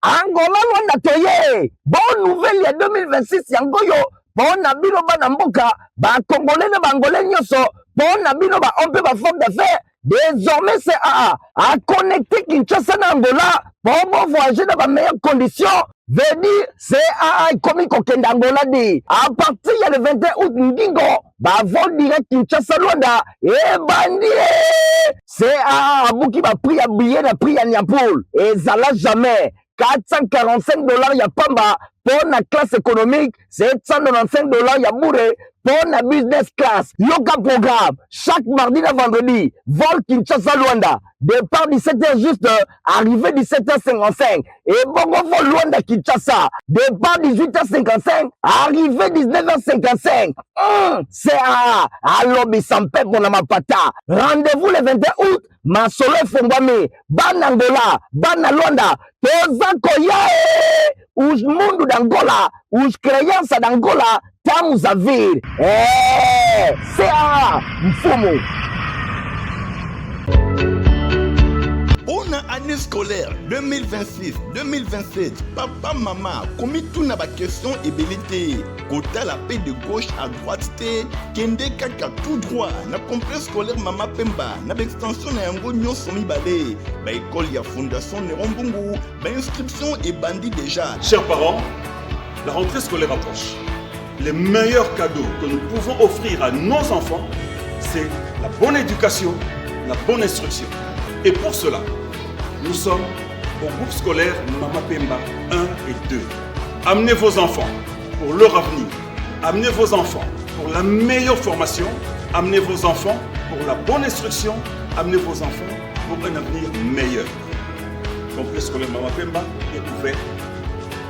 Angola Luanda toye. Bonne nouvelle ya 2026 yango yo. Bon nabino bana mboka ba congolais na bangolais nyoso. Bon nabino ba on peut ba forme d'affaires. Désormais c'est à connecter Kinshasa na Angola pour voyager dans les meilleures conditions. Veut dire c'est comme kokenda Angola dit. À partir le 21 août Ndingo ba vol direct Kinshasa Luanda et bandi c'est à Abuki ba prix à billet na prix à Niapoul et ça l'a jamais $445 ya pamba pour la classe économique, $795 ya bourré pour la business class. Yoga programme, chaque mardi et vendredi, vol Kinshasa Luanda, départ 17h juste, arrivée 17h55. Et bongo vol Luanda Kinshasa, départ 18h55, arrivée 19h55. C'est à lobby sans paix pour la mapata. Rendez-vous le 21 août. Masolo Fongwame, Ban Angola, Ban Luanda, Toza Koyae, Ouj Mundu d'Angola, Ouj Créance d'Angola, Tam Zavir. C'est à Mfumu. Bonne année scolaire 2026-2027. Papa, maman, commis tout n'a pas question et belité. Kota la paix de gauche à droite, Kende Kaka tout droit. Na complexe scolaire Mama Pemba. Na extension na yango nyon somi balé. Ba école ya fondation Nerombungu. Ba inscription et bandit déjà. Chers parents, la rentrée scolaire approche. Les meilleurs cadeaux que nous pouvons offrir à nos enfants, c'est la bonne éducation, la bonne instruction. Et pour cela, nous sommes au groupe scolaire Mama Pemba 1 et 2. Amenez vos enfants pour leur avenir. Amenez vos enfants pour la meilleure formation. Amenez vos enfants pour la bonne instruction. Amenez vos enfants pour un avenir meilleur. Le complexe scolaire Mama Pemba est ouvert.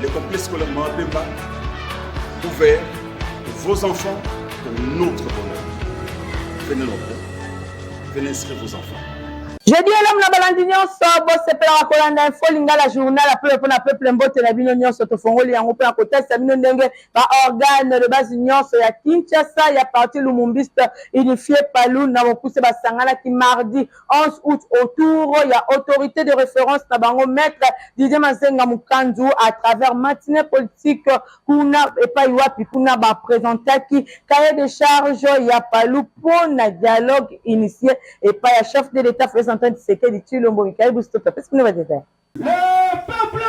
Le complexe scolaire Mama Pemba ouvert pour vos enfants, pour notre bonheur. Venez nombreux. Venez inscrire vos enfants. Je dis à l'homme la balandinion, ça, boss, c'est pas la colonne d'info, l'inga la journal, après pour la peuple, mbote, la binonion, sur ton fond, li, en opé, en côté, sa binondengue, par organe de base union, sur ya Kinshasa, ya parti Lumumbiste, unifié Palou, n'a pas poussé, Sangala, qui mardi 11 août, autour, il y a autorité de référence, Nabango, maître, Didier Mazenga Mukandu, à travers matinée politique, Kuna, et pas Iwapi, Kuna, présenté qui, cahier de charge, il y a Palou, pour un dialogue initié, et pas, il y a chef de l'État, faisant de ce que dit le mot Qu'est-ce que nous va dire? Le peuple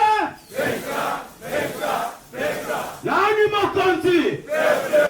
l'animaux conti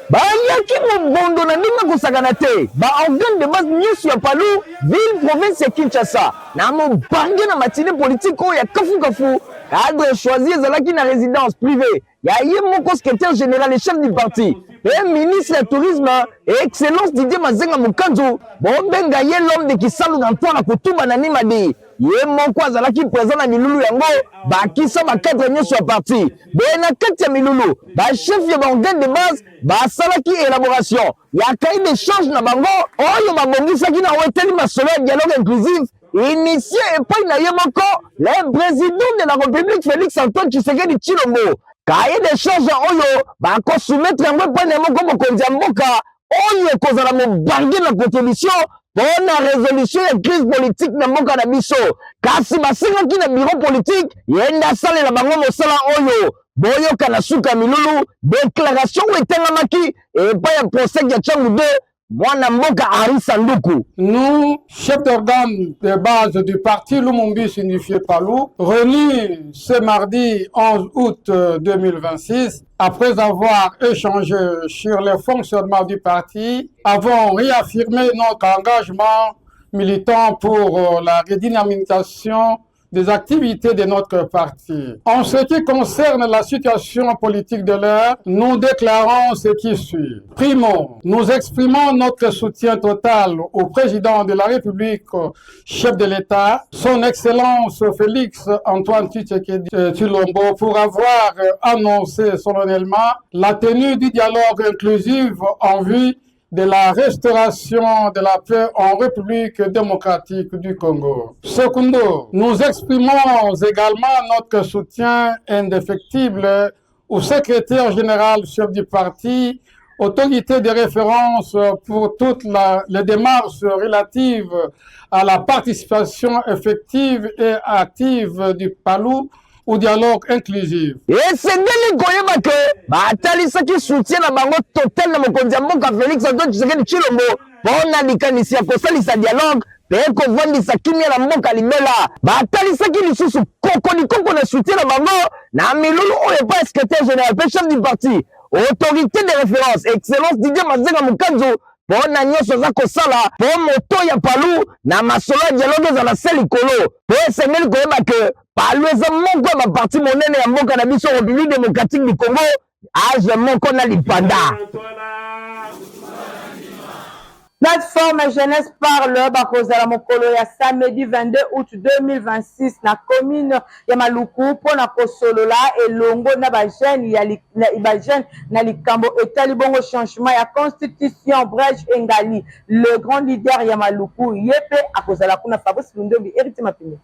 Bayaki Mobondo na ndinga kusagana te. Ba organe de base nyusu ya Palu, ville province ya Kinshasa. Na mobange na matinée politique ya kafu. Cadre choisi ezalaki na résidence privée. Ya ye moko secrétaire général et chef du parti. Et ministre du tourisme et excellence Didier Mazenga Mukanzu. Bon benga ye l'homme de Kisalu na Antoine Kutumba na Nimadi. Ye moko azalaki présent na milulu yango bakisa bakadre nyonso ya parti boye na kati ya milulu bachef ya baorgane de base basalaki élaboration ya cahier d'échange na bango oyo babongisaki na weteli masolo ya dialogue inclusif initié epai na ye moko le président de la République Félix Antoine Tshisekedi Tshilombo cahier d'échange oyo bakosoumettre yango epai na ye moko mokonzi ya mboka oyo ekozala mobange na contribution pour la résolution de la crise politique na mboka na biso kasi basengaki na bureau politique yenda salela bango mosala oyo boyoka na suka milulu déclaration etengamaki epai ya procès ya Tchangu 2 mwana mboka Ari Sanduku. Nous, chefs d'organe de base du parti Lumumbiste Unifié Palou, réunis ce mardi 11 août 2026, après avoir échangé sur le fonctionnement du parti, avons réaffirmé notre engagement militant pour la redynamisation des activités de notre parti. En ce qui concerne la situation politique de l'heure, nous déclarons ce qui suit. Primo, nous exprimons notre soutien total au président de la République, chef de l'État, son Excellence Félix Antoine Tshisekedi Tshilombo, pour avoir annoncé solennellement la tenue du dialogue inclusif en vue de la restauration de la paix en République démocratique du Congo. Secondo, nous exprimons également notre soutien indéfectible au secrétaire général chef du parti, autorité de référence pour toutes les démarches relatives à la participation effective et active du Palou au dialogue inclusif. esengeli koyeba ke batalisaki soutien na bango total na mokonzi ya mboka Félix Antoine Tshisekedi Tshilombo mpo na likanisi ya kosalisa dialogue mpe kovandisa kimia na mboka libela. Batalisaki lisusu kokolikoko na soutien na bango na milulu oyo epai secrétaire général mpe chef du parti autorité de référence excellence Didier Mazenga Mukanzu mpo na nyonso aza kosala mpo moto ya palu na masolo ya dialogue ezala se likolo mpo esengeli koyeba ke palu eza moko ya baparti monene ya mboka na biso République démocratique du Congo age moko na lipanda. Plateforme Jeunesse Parle bakozala mokolo ya samedi 22 août 2026 na commune ya Maluku pona kosolola elongo na ba jeune na likambo etali bongo changement ya constitution. Brèche Engali le grand leader ya Maluku yepe akozala kuna Fabrice Lundombi Héritier Mapine.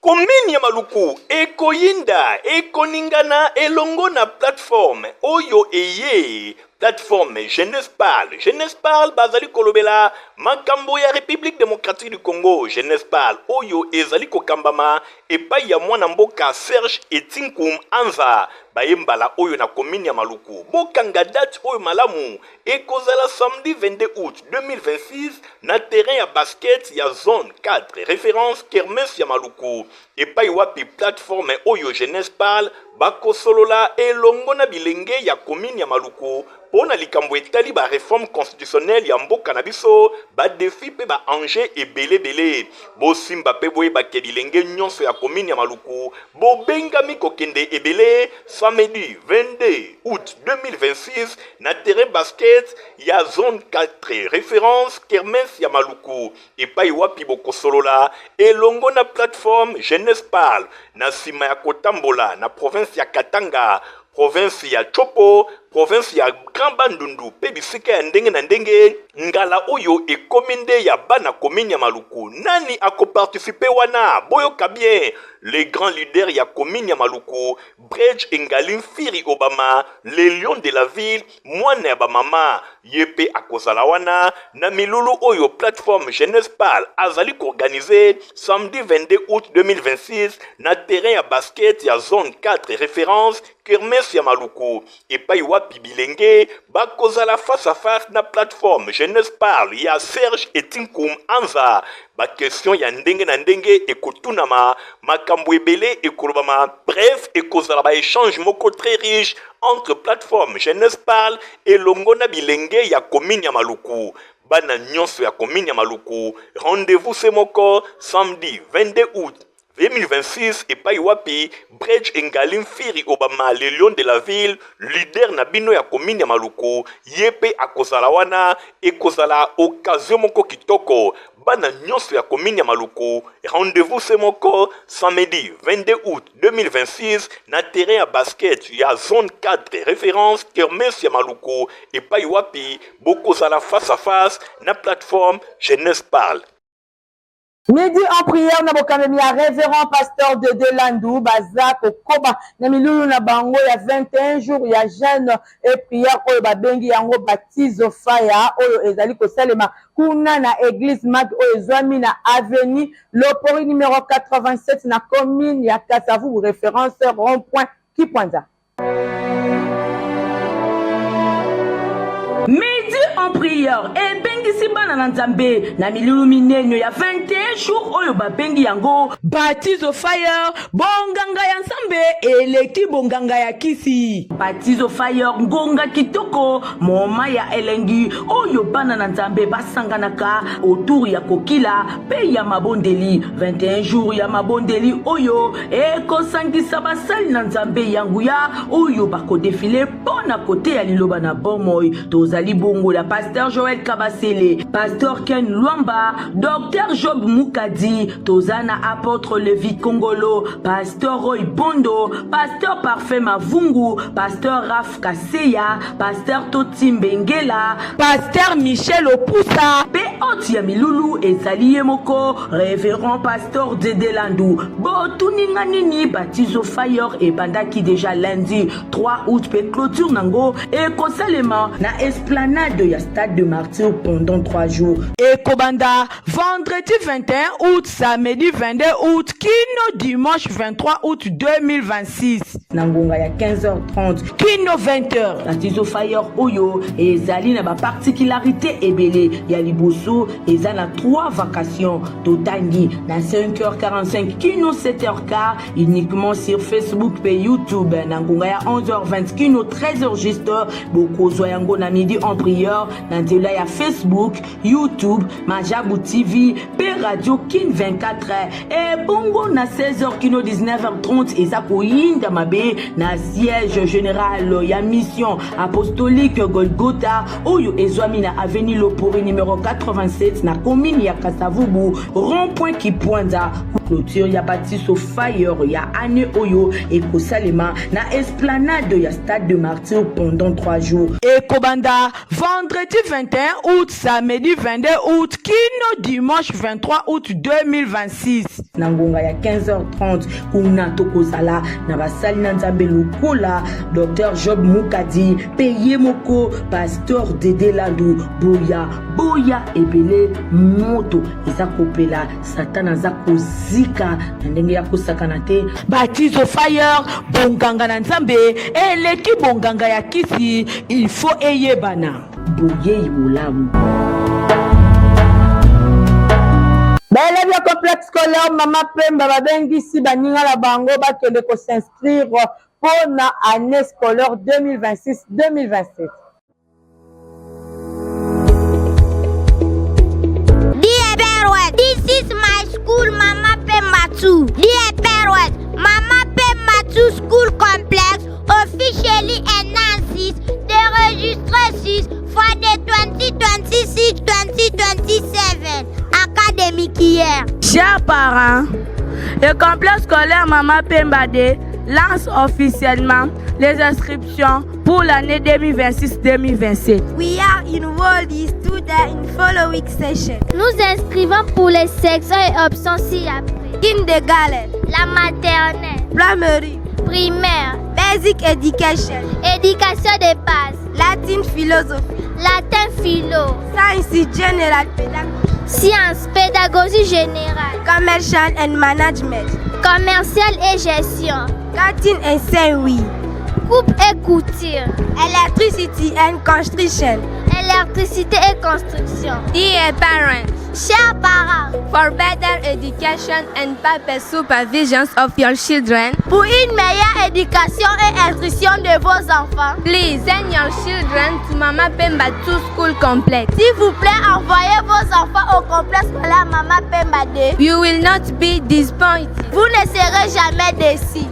Commune ya Maluku ekoyinda ekoningana elongo na plateforme oyo eye plateforme Jeunesse Parle bazali kolobela makambo ya République démocratique du Congo. Jeunesse Parle oyo ezali kokambama epai ya mwana mboka Serge Etinkum Anza bayembala oyo na commune ya Maluku. Bokanga date oyo malamu ekozala samedi 22 août 2026 na terrain ya basket ya zone 4 référence Kermesse ya Maluku. Epai wapi plateforme oyo Jeunesse Parle bakosolola elongo na bilenge ya commune ya Maluku pona likambo etali ba réforme constitutionnelle ya mboka na biso ba défi pe ba enjeu ebele bosimba pe boyeba ke bilenge nyonso ya commune ya Maluku bobengami kokende ebele samedi 22 août 2026 na terrain basket ya zone 4 référence Kermesse ya Maluku. Epai wapi bokosolola elongo na plateforme Jeunesse Parle na sima ya kotambola na province ya Katanga, province ya Chopo, province ya Grand Bandundu pe bisika ya ndenge na ndenge ngala oyo ekominde ya bana commune ya Maluku. Nani akoparticiper wana boyoka bien les grands leaders ya commune ya Maluku, Brèche Engali Firi Obama, les lions de la ville, mwana ya bamama yepe akozala wana na milulu oyo plateforme Jeunesse Parle azali organiser samedi 22 août 2026 na terrain ya basket ya zone 4 référence Kermesse ya Maluku. Epai wapi bilenge bakozala face à face na plateforme Jeunesse Parle ya Serge Etinkum Anza. Ba question ya ndenge na ndenge ekotunama makambo ebele ekolobama. Bref, ekozala ba échange moko très riche entre plateforme Jeunesse Parle et longona bilenge ya commune ya Maluku. Bana nyonso ya commune ya Maluku, rendez-vous ce moko samedi 22 août 2026 epai wapi Brèche Engali Firi Obama, le lion de la ville, leader na bino ya commune ya Maluku yepe akozala wana ekozala occasion moko kitoko. Bana nyonso ya commune ya Maluku, rendez-vous ce moko samedi 22 août 2026 na terrain ya basket ya zone 4 référence Kermesse ya Maluku epai wapi bokozala face à face na plateforme Jeunesse Parle. Midi en prière na bokamemi ya révérend pasteur de Delandou Bazak Koba na milulu na bango ya 21 jours ya jeûne et prière oyo babengi yango baptise fire oyo ezali kosalema kuna na église mag oyo ezwami na avenue Lopori numéro 87 na commune ya Kasavu référence rond-point Kipwanda. Midi en prière et bengisi bana na nzambe na milulu minenyo ya 21 jours oyo babengi yango baptise fire bonganga ya nzambe eleki bonganga ya kisi. Baptise fire ngonga kitoko moma ya elengi oyo bana na nzambe basanganaka autour ya kokila pe ya mabondeli. 21 jours ya mabondeli oyo ekosangisa basali na nzambe yangu ya oyo bakodefile pona kote ya liloba na bomoi. Tozali bongo la pasteur Joël Kabasele, pasteur Ken Luamba, docteur Job Mukadi, Tozana apôtre Levi Kongolo, pasteur Roy Bondo, pasteur Parfait Mavungu, pasteur Raf Kaseya, pasteur Toti Mbengela, pasteur Michel Opusa, P.O.T. Yamilulu et Sali Moko, révérend pasteur Dede Landou, Botuninga Nini, baptise fire et bandaki déjà lundi 3 août, pe clôture nango et consalement na esplanade ya stade de martyr pendant 3 jours. Et Kobanda, vendredi 21 août, samedi 22 août, kino dimanche 23 août 2026. Nangonga ya 15h30, kino 20h. Batizo Fire Oyo, et Zali na ba particularité ebele. Ya liboso, et na 3 vacations. Totangi, na 5h45, kino 7h15, uniquement sur Facebook et YouTube. Nangonga ya 11h20, kino 13h juste. Boko Zoyango na midi en prière. Nantela ya Facebook, YouTube, Majabu TV, P Radio Kin 24h. Et bongo na 16h kino 19h30. Et ça koyinda mabe na siège général ya mission apostolique Golgotha. Oyo ezwami na avenue Lopori numéro 87 na commune ya Kasavubu. Rond-point qui pointa. Clôture ya Batiso Fire ya Ane Oyo et Kosalema na esplanade ya stade de martyr pendant 3 jours. Et Kobanda, vendredi 21 août, samedi 22 août, kino dimanche 23 août 2026. Nangonga ya 15h30, kuna tokozala na basali na nzambe lokola Dr Job Mukadi, Peye Moko, Pasteur Dede Landu, Boya ebele moto eza kopela Satan aza kozika na ndenge ya kosakana te. Batizo Fire, bonganga na nzambe eleki bonganga ya kisi, il faut eyebana boye yolamu. Belle bien complexe scolaire Mama Pemba babengisi baninga la bango bakende ko s'inscrire pour na année scolaire 2026-2027. This is my school, Mama Pemba 2. Dear parents, Mama Pemba 2 School Complex officially announces the registration for the 2026-2027 academic year. Chers parents, le complexe scolaire Mama Pemba 2 lance officiellement les inscriptions pour l'année 2026-2027. We are enrolled students in following session. Nous inscrivons pour les sections et options ci-après. Kindergarten, la maternelle, primary, primaire, basic education, éducation de base, Latin philosophie, latin philo, science general pédagogie, sciences, pédagogie générale, commercial and management, commercial et gestion, cantine et Saint-Louis, coupe et couture, electricity and construction, électricité et construction. Dear parents, chers parents, for better education and proper supervision of your children, pour une meilleure éducation et instruction de vos enfants, please send your children to Mama Pemba 2 School Complex. S'il vous plaît, envoyez vos enfants au complexe scolaire Mama Pemba 2. You will not be disappointed. Vous ne serez jamais déçus.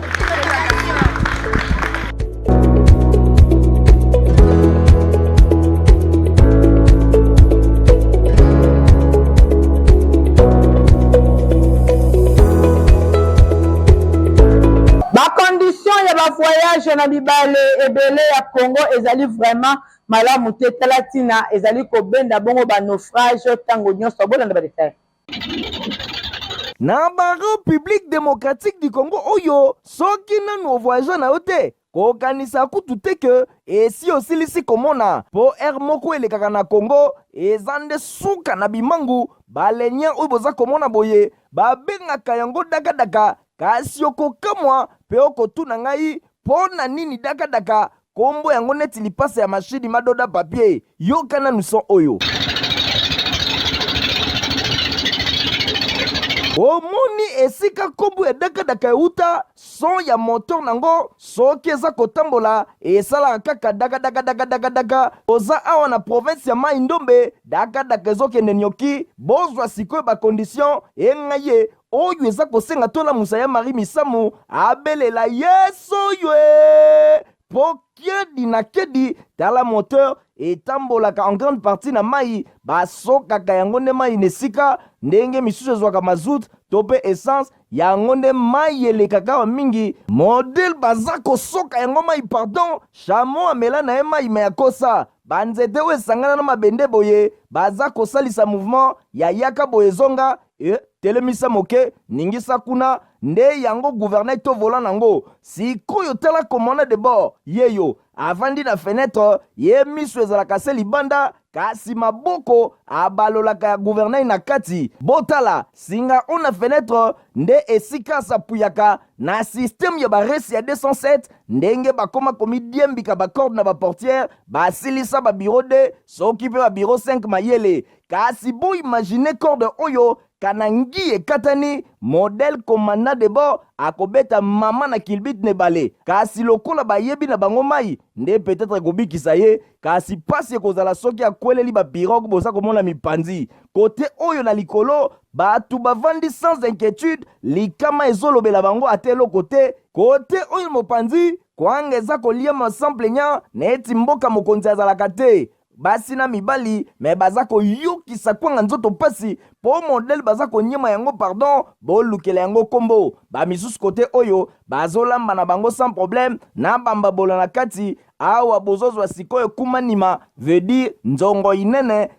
voyage na bibale ebele ya Congo ezali vraiment malamu te talatina ezali ko benda bongo ba naufrage tango nyonso bolanda ba détail. Na ba République démocratique du Congo oyo soki nanu voyage na yote kokanisa kutu te ke esi osilisi komona po air moko elekaka na Congo ezande suka na bimangu balenye oyo boza komona boye babengaka yango dakadaka kasi okokamwa pe okotuna ngai po na nini dakadaka kombo yango neti lipasa ya mashini madoda papier yokana nuso oyo. Omoni esika kombo ya dakadaka euta son ya moteur nango soki eza kotambola esala kaka dakadaka oza awa na province ya Mai Ndombe dakadaka ezokende nyoki bozwa sikoyo ba condition engaye oyo eza kosenga tola musaya Marie Misamu abelela yeso ywe po kedi na kedi tala moteur etambolaka en grande partie na mai basokaka yango nde mai nesika ndenge misusu ezwaka mazout to pe essence yango nde mai elekaka wa mingi modele baza kosoka yango mai pardon chamo amela na ye mai me ya kosa banzete oyo esangana na mabende boye baza kosalisa mouvement ya yaka boye zonga telemisa moke ningisa kuna nde yango gouverner to volant nango sikoyo tala komona de bord yeyo avandi na fenêtre ye miso ezalaka se libanda kasi maboko abalolaka ya gouverneur na kati. Botala singa ona fenêtre nde esika sapuyaka na système ya baresi ya 207 ndenge bakoma komi diembika bakorde na baportière basilisa babiro de soki mpe babiro 5 mayele. Kasi bo imagine corde oyo kanangi ekatani modèle commandant de bord akobeta mama na kilbit ne bale. Kasi lokola bayebi na bango mai nde peut-être kobikisa ye. Kasi pasi ekozala soki akweleli ba pirogue bosa komona mipanzi. Kote oyo na likolo batu bavandi sans inquiétude likama ezolobela bango atelo kote oyo mopanzi kwanga eza koliama sans plaignant neti mboka mokonzi azalaka te. Basi na mibali me baza koyokisa kwanga nzoto pasi po modèle baza konyema yango pardon bolukela yango kombo. Ba misusu kote oyo bazolamba na bango sans problème na bambabola na kati awa bozozwa sikoyo kumanima veut dire nzongo inene.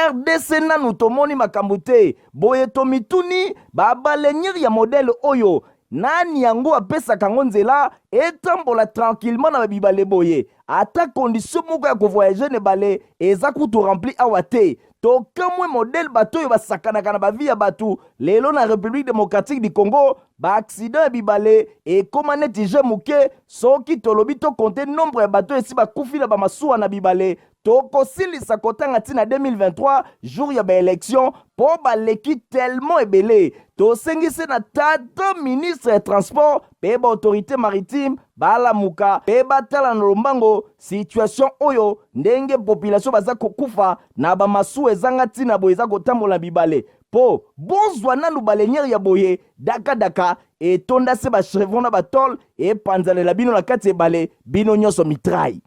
RDC nanu tomoni makambo te boye tomituni babalenir ya modèle oyo nani yango apesaka yango nzela etambola tranquillement na babibale boye ata condition moko ya kovoyager ne bale eza kutu rempli awa te. Tokamwe modèle bato oyo basakanaka na bavi ya batu lelo na République démocratique du Congo ba accident ya bibale ekoma neti je moke soki tolobi to compter nombre ya bato esi bakufi na bamasuwa na bibale tokosilisa kotanga tina 2023 jour ya baélection po baleki tellement ebele tosengisi na tata ministre ya transport pe ba autorité maritime balamuka pe batala na lombango situation oyo ndenge population baza kokufa na bamasuwa ezanga tina boye eza kotambola bibale po bozwa nanu baleniere ya boye daka etonda se bachevron na batol epanzalela bino na kati ebale bino nyonso mitraille.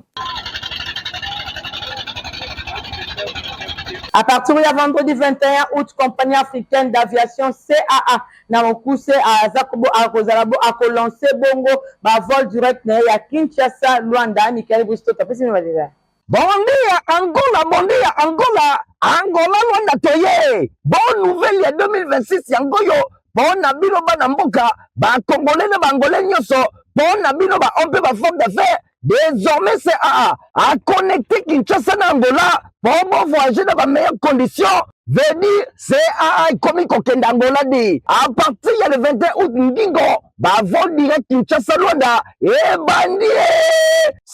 À partir du vendredi 21 août, compagnie africaine d'aviation CAA na mokuse à Zakobo à Kozalabo a lancé bongo ba vol direct na ya Kinshasa Luanda Michael Bristo tapesi ma déjà. Bondia Angola Luanda toye. Bonne nouvelle ya 2026 yangoyo. Bona bino bana mboka ba congolais na bangolais nyoso. Bona bino ba on peut ba forme d'affaires. Désormais CAA a connecté Kinshasa na Angola pour voyager dans les meilleures conditions. Veut dire CAA comme kokenda Angola di. À partir du 21 août Ngingo, ba vol direct Kinshasa Luanda et bandi.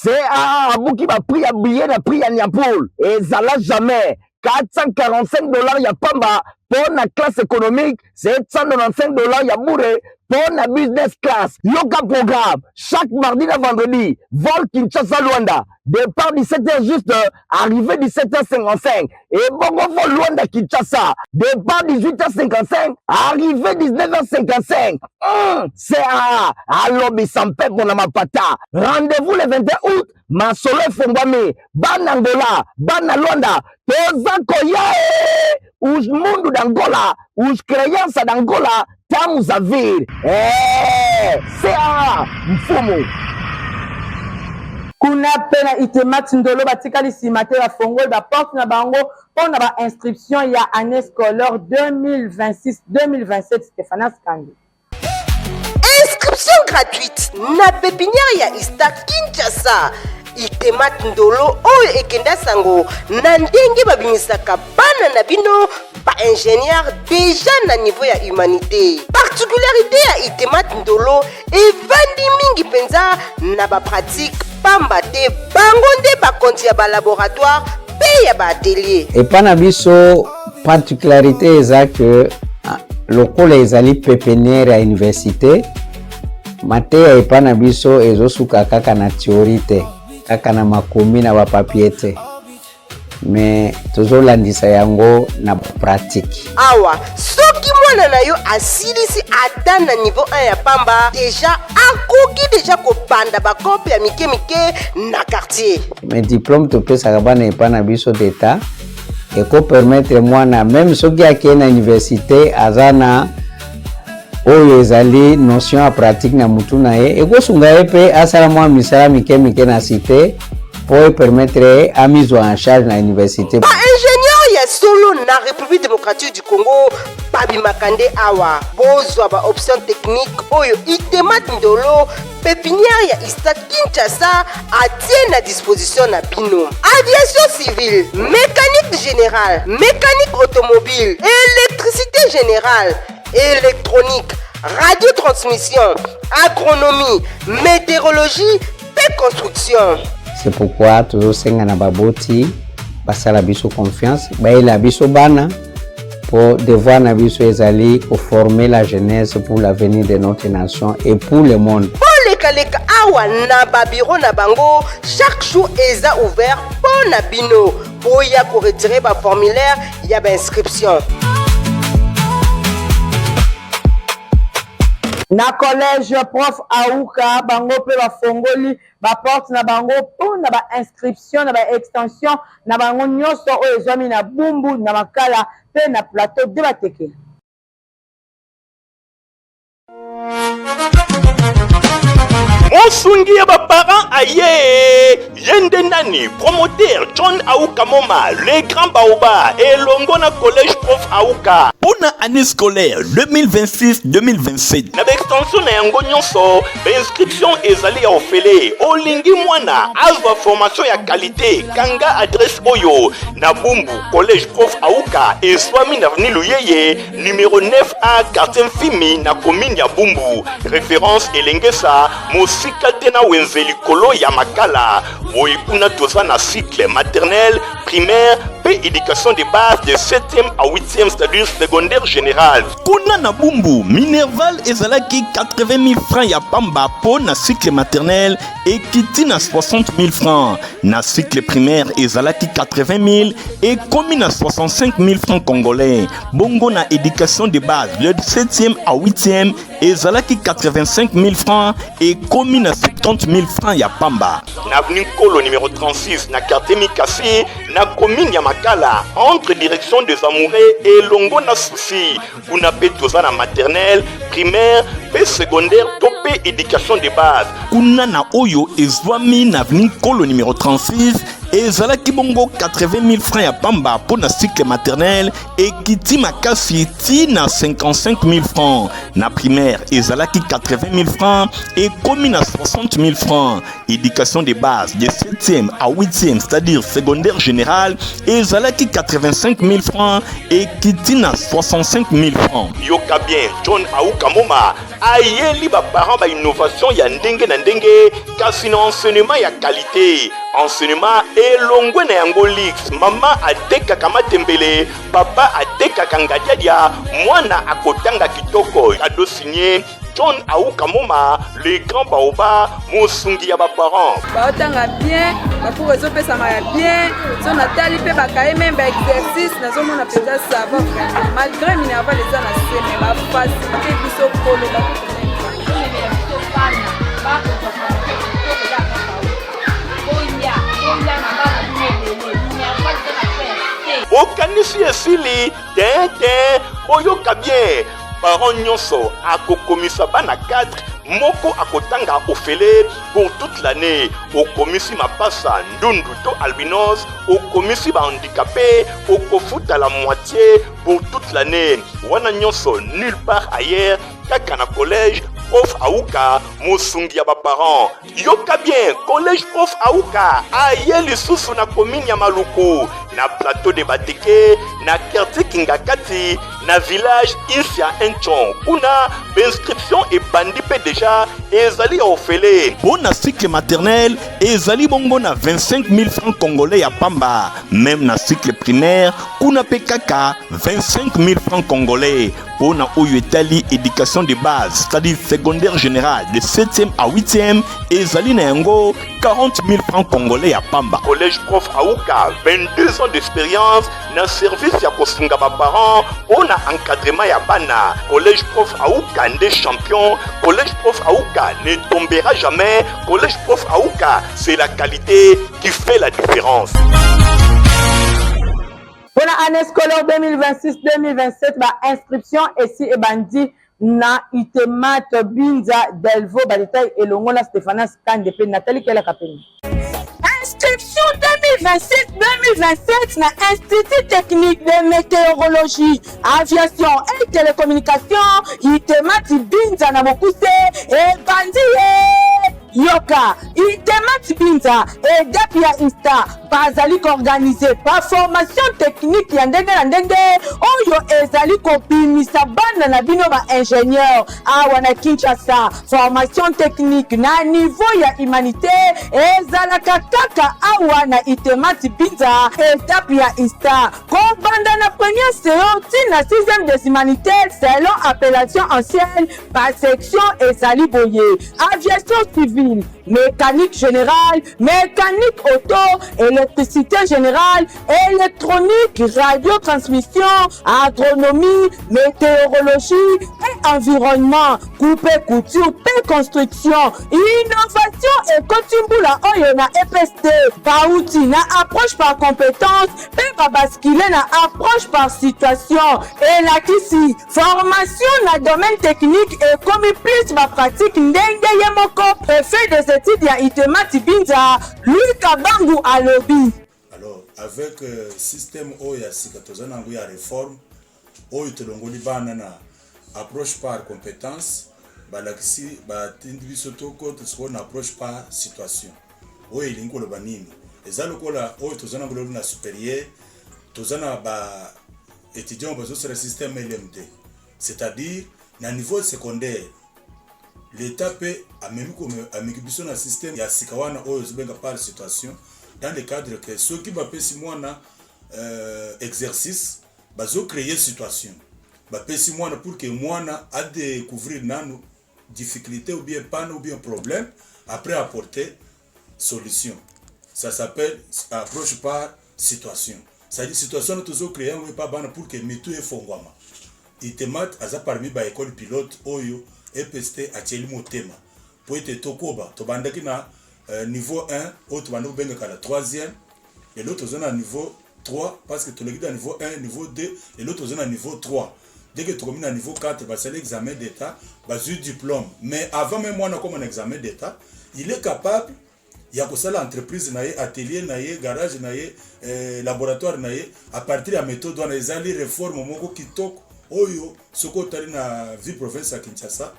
CAA abuki ba prix à billet na prix à Niapoul. Et ça l'a jamais. $445 ya pamba pour la classe économique, $795 ya bourre pour la business class. Yoga programme, chaque mardi et vendredi, vol Kinshasa Luanda, départ 17h juste, arrivée 17h55. Et bongo vol Luanda Kinshasa, départ 18h55, arrivée 19h55. C'est à l'obé sans paix pour la mapata. Rendez-vous le 21 août, Masolo Fongame, Ban Angola, Ban Luanda, Toza Koyae, Ouj Mundu d'Angola, Ouj Créance d'Angola, Tamu Zavir. C'est Mfumu. Kuna pena itemat ndolo batikali simate ba fongol ba porte na bango pour na ba inscription ya année scolaire 2026-2027 Stéphane Skandi. Inscription gratuite na pépinière ya Ista Kinshasa. Itemat ndolo oyo ekenda sango na ndenge babimisaka bana na bino ba ingénieur déjà na niveau ya humanité. Particularité ya itemat ndolo evandi mingi penza na ba pratique pamba te bango nde bakonzi ya ba laboratoire pe ya ba atelier. Epana biso particularité eza que lokola ezali pépinière ya université mateya epana biso ezosuka kaka na théorie te kaka na makomi na bapapier te mais tozolandisa yango na pratique. Awa soki mwana na yo asilisi ata na niveau 1 ya pamba déjà akoki déjà kopanda bakope ya mike na quartier. Mais diplôme topesaka bana epana biso d'état eko permettre mwana même soki akei na université aza na oyo ezali notion ya pratique na mutu na ye ekosunga ye mpe asala mwa misala mike na cité pour permettre à mise en charge na université. Ba ingénieur ya solo Ngulu na République démocratique du Congo babimakande awa bozwa ba option technique oyo Itemat Ndolo pépinière ya Ista Kinshasa atie na disposition na bino. Aviation civile, mécanique générale, mécanique automobile, électricité générale, électronique, radiotransmission, agronomie, météorologie et construction. C'est pourquoi toujours senga na baboti basala biso confiance baila biso bana pour devoir na biso ezali pour former la jeunesse pour l'avenir de notre nation et pour le monde. Leka awa na babiro na bango chaque jour eza ouvert pour na bino pour ya ko retirer ba formulaire ya ba inscription. Na collège prof Aouka bango pe ba fongoli ba porte na bango pour na ba inscription na ba extension na bango nyonso oyo ezwami na bumbu na makala pe na plateau de bateke. Monsungi ya baparents aye yende nani promoteur John Aouka Moma le grand baoba et longona collège prof Aouka pour na année scolaire 2026-2027 na extension na yango nyonso inscription ezali ya ofele olingi mwana azwa formation ya qualité kanga adresse oyo na bumbu collège prof Aouka et swami na avenue Luyeye numéro 9A quartier Mfimi na commune ya Bumbu référence elengesa mosika tena wenzeli kolo ya makala boyekuna toza na cycle maternel primaire pe éducation de base de 7e à 8e c'est-à-dire secondaire général. Kuna na Bumbu Minerval ezalaki 80 000 francs ya pamba po na cycle maternel et kiti na 60 000 francs. Na cycle primaire ezalaki 80 000 et komi na 65 000 francs congolais. Bongo na éducation de base de 7e à 8e ezalaki 85 000 francs et komi na 70 000 francs ya pamba. Na avenue Kolo numéro 36 na quartier Mikasi na commune ya Makala entre direction des Amoureux et Longo na Souci. Kuna pe toza na maternelle, primaire, pe secondaire, topé éducation de base. Kuna na oyo ezwami na avenue Kolo numéro 36 ezalaki bongo 80 000 francs ya pamba pour na cycle maternel et kiti makasi ti na 55 000 francs. Na primaire ezalaki 80 000 francs et komi na 60 000 francs. Éducation de base de 7e à 8e c'est-à-dire secondaire général ezalaki 85 000 francs et kiti na 65 000 francs. Yoka bien John Aouka Moma ayeli ba parents ba innovation ya ndenge na ndenge kasi na enseignement ya qualité. Enseignement elongwe na yango lix mama atekaka matembele papa atekaka ngadiadia mwana akotanga kitoko ado signé John Aouka Moma le grand baoba mosungi ya ba parents baotanga bien bacours ezopesama ya bien so natali mpe bakaye même baexercice nazomona mpenza sava vraiment malgré Minerval eza na seme bafasi mpe biso koloba okanisi esili tete boyoka bien parents nyonso akokomisa bana 4 moko akotanga ofele pour toute l'année okomisi mapasa ndundu to albinos okomisi ba handicapé okofuta la moitié pour toute l'année wana nyonso nulle part ailleurs kaka na collège prof Aouka mosungi ya ba parents yoka bien collège prof Aouka aye lisusu na commune ya Maluku na plateau de Bateke na quartier Kingakati na village Isia Enchon kuna inscription et bandi pe déjà ezali ofele bona cycle maternel ezali bongo na 25 000 francs congolais ya pamba même na cycle primaire kuna pe kaka 25 000 francs congolais bona oyo etali éducation de base c'est-à-dire secondaire général de 7e à 8e ezali na yango 40 000 francs congolais ya pamba. Collège prof Aouka 22 ans d'expérience na service ya kosunga ba parents ona encadrement ya bana. Collège prof Aouka des champions. Collège prof Aouka ne tombera jamais. Collège prof Aouka c'est la qualité qui fait la différence. Pour l'année scolaire 2026-2027, inscription ici et bandi na Itemat Binza Delvo Badetaï et Longola Stéphana Skandepe Nathalie Kela Kapeni. Inscription 2026-2027 na Institut technique de météorologie, aviation et télécommunication itemati binza na mokuse e bandie yoka itemati binza e depi ya insta bazali koorganize pa formation technique ya ndenge na ndenge oyo ezali kobimisa bana na bino ba ingénieur awa na Kinshasa. Formation technique na niveau ya humanité ezalaka kaka awa na itemati binza etape ya insta kobanda na première séance na 6e des humanités selon appellation ancienne par section ezali boye aviation civile, mécanique générale, mécanique auto, électricité générale, électronique, radiotransmission, agronomie, météorologie et environnement, coupé couture, construction, innovation et kotimbula oyo na EPST, pauti na approche par compétence, pe basculer na approche par situation, et la kisi, formation na domaine technique et comme plus ma pratique ndenge yemoko, préfet des études ya itemati binza, Louis Kabangu alobi. Alors, avec système oya sikatozana yango ya réforme, oyo tolongoli bana na approche par compétence, balakisi batindi biso toko tosiko na approche par situation. Oyo elingi koloba nini? Eza lokola oyo tozana ngolo na supérieur, tozana ba étudiants bazosala système LMD. C'est-à-dire na niveau secondaire, l'État peut ameki biso na système ya sikawana oyo zibenga par situation dans le cadre que ceux qui bapesi mwana exercice bazo créer situation. Bapesi mwana pour que mwana a découvrir nanu difficulté ou bien panne ou bien problème après apporter solution. Ça s'appelle approche par situation. Ça dit situation nous toujours créer on pas bana pour que mitu e fongwama. Itemat aza parmi ba école pilote oyo EPST acheli motema. Pour être tokoba to bandaki na niveau 1 autre bando benga kala 3e et l'autre zone à niveau 3 parce que tout le à niveau 1 niveau 2 et l'autre zone à niveau 3. Dès que tu termines à niveau 4, bah, c'est l'examen d'état, bah, c'est le diplôme. Mais avant même moi, comme un examen d'état, il est capable, il y a que ça l'entreprise, atelier, garage, laboratoire, à partir de la méthode, on a les réformes, qui toquent, oyo, ce qu'on a na vie province à Kinshasa.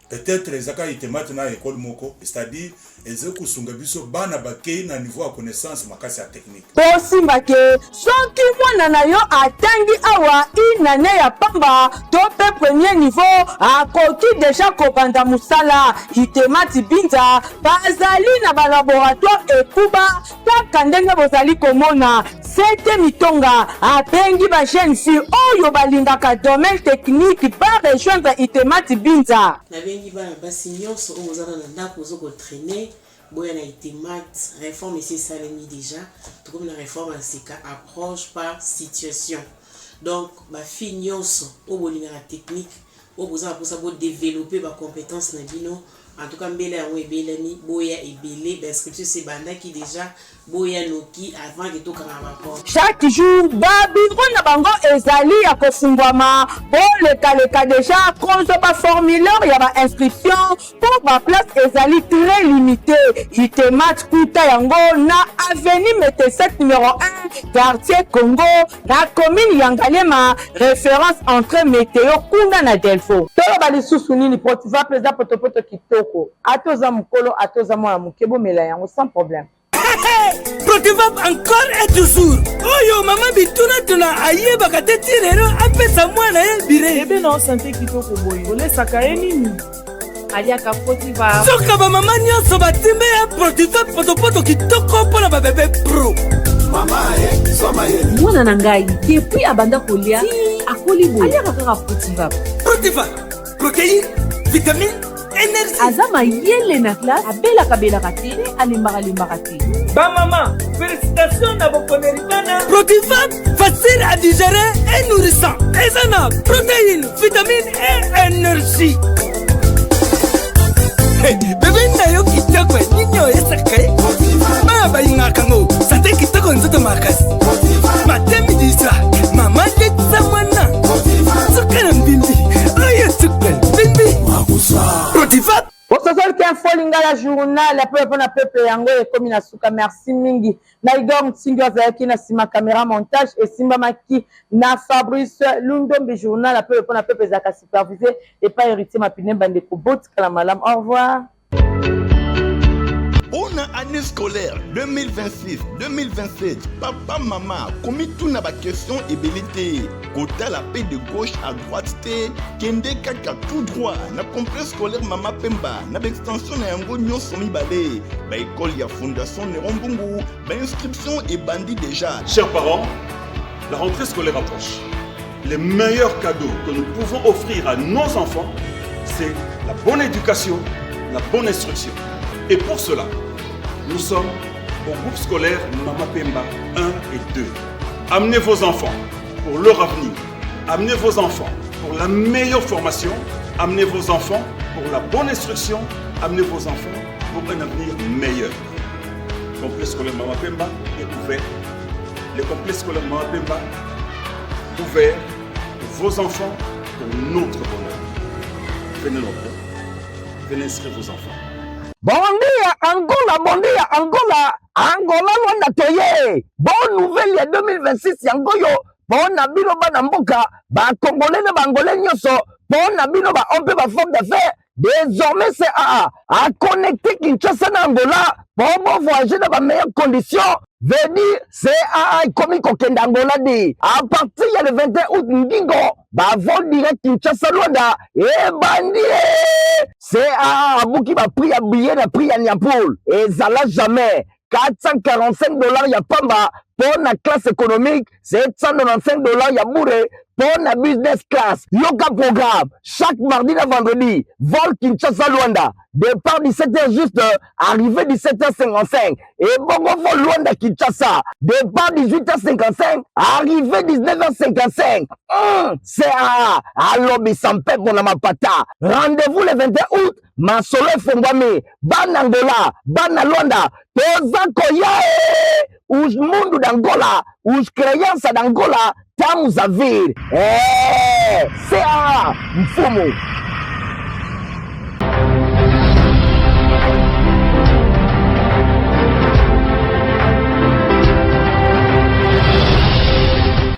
Peut-être les aka itemate na école moko, c'est-à-dire les okusunga biso bana bakei na niveau à connaissance makasi ya technique. Posimba ke soki mwana na yo atangi awa inane ya pamba to pe premier niveau akoki déjà kobanda musala itemati binza bazali na ba laboratoire ekuba kaka ndenge bozali komona sete mitonga abengi ba jeune fille oyo balingaka domaine technique par rejoindre itemati binza. Nabengi bana basi nyonso oyo ozana na ndako ozokotraîner boya na itemat réforme ici salemi déjà tout comme la réforme en sika approche par situation. Donc ba fille nyonso oyo bolingaka technique oyo bozala pour ça bo développer ba compétence na bino. En tout cas mbele yango ebelani boya ebele ba inscription c'est banda qui déjà boya noki avant que tokanga rapport. Chaque jour babiro na bango ezali ya kofungwama pour le cas déjà cause ba formulaire ya ba inscription pour ba place ezali très limité itemat kuta yango na avenue Métesek numéro 1 quartier Congo na commune Yangalema référence entre météo kuna na Delfo. Tolo ba lisusu nini potiva président potopoto kitoko atoza mukolo atoza mwana mukebo mela yango sans problème. Protivap encore et toujours. Oyo mama bituna tuna aye bakate tirero apesa mwana ye bire. Ebe na santé kitoko boyo. Ole sakaye nini? Aliaka Protivap. Soka ba mama nyonso batimbe ya Protivap potopoto kitoko pona ba bébé pro. Mama ye, soma ye. Mwana na ngai depuis abanda kolia akoli boyo. Aliaka kaka Protivap. Protivap. Protéine, vitamine, énergie. Azama yele na classe abelaka te alimbaka te. Ba maman, félicitations à vos connaissances. Protivap, facile à digérer et nourrissant. Ezana, protéines, vitamines et énergie. Hey, bébé na yo kitoko ninyo esakai. Ma ba ingakango, santé kitoko nzoto makasi. Matemi disa, mama tetsa mwana. Sukana mbimbi, oyo sukana mbimbi. Protivap. Votre seul qui info lingala la journal ya peuple na peuple yango ekomi na suka. Merci mingi na Igor Mtingi azalaki na sima caméra montage esimbamaki na Fabrice Lundombi. Journal ya peuple na peuple ezalaka supervisé et pas héritier mapine bandeko botikala malamu. Au revoir. Bonne année scolaire 2026-2027. Papa, maman, commis tout na ba question ébélité. Kota la paix de gauche à droite té. Kende kaka tout droit. Na complexe scolaire Mama Pemba. Na extension na yango nyon somi balé. Ba école ya fondation Nerombungu. Ba inscription est bandit déjà. Chers parents, la rentrée scolaire approche. Les meilleurs cadeaux que nous pouvons offrir à nos enfants, c'est la bonne éducation, la bonne instruction. Et pour cela, nous sommes au groupe scolaire Mama Pemba 1 et 2. Amenez vos enfants pour leur avenir. Amenez vos enfants pour la meilleure formation. Amenez vos enfants pour la bonne instruction. Amenez vos enfants pour un avenir meilleur. Le complexe scolaire Mama Pemba est ouvert. Le complexe scolaire Mama Pemba ouvert pour vos enfants, pour notre bonheur. Venez nombreux. Venez inscrire vos enfants. Bondia Angola, bondia Angola, Angola Luanda toye. Bonne nouvelle ya 2026 yangoyo. Bon nabino bana mboka, ba congolais na bangolais nyoso. Bon nabino ba on peut ba forme d'affaires. Désormais c'est à connecter Kinshasa na Angola. Bon voyager dans les meilleures conditions. Veut dire c'est à comme kokenda Angola di. À partir il y a le 21 août Ndingo, ba vol direct Kinshasa Luanda et bandi. C'est à Abuki ba prix à billet na prix à Niapoul. Et ça l'a jamais. $445 ya pamba pour la classe économique, $795 ya bourré pour la business class. Yoga programme chaque mardi et vendredi. Vol Kinshasa Luanda. Départ 17h juste, arrivée 17h55. Et bongo vol Luanda Kinshasa. Départ 18h55, arrivée 19h55. C'est à Lobby Sampé pour la Mapata. Rendez-vous le 21 août. Masolo Fongwame, Banangola, Banalonda, Toza Koyae, Us Mundo d'Angola, Us Créance d'Angola, Tamuzavir. C'est à Mfumu.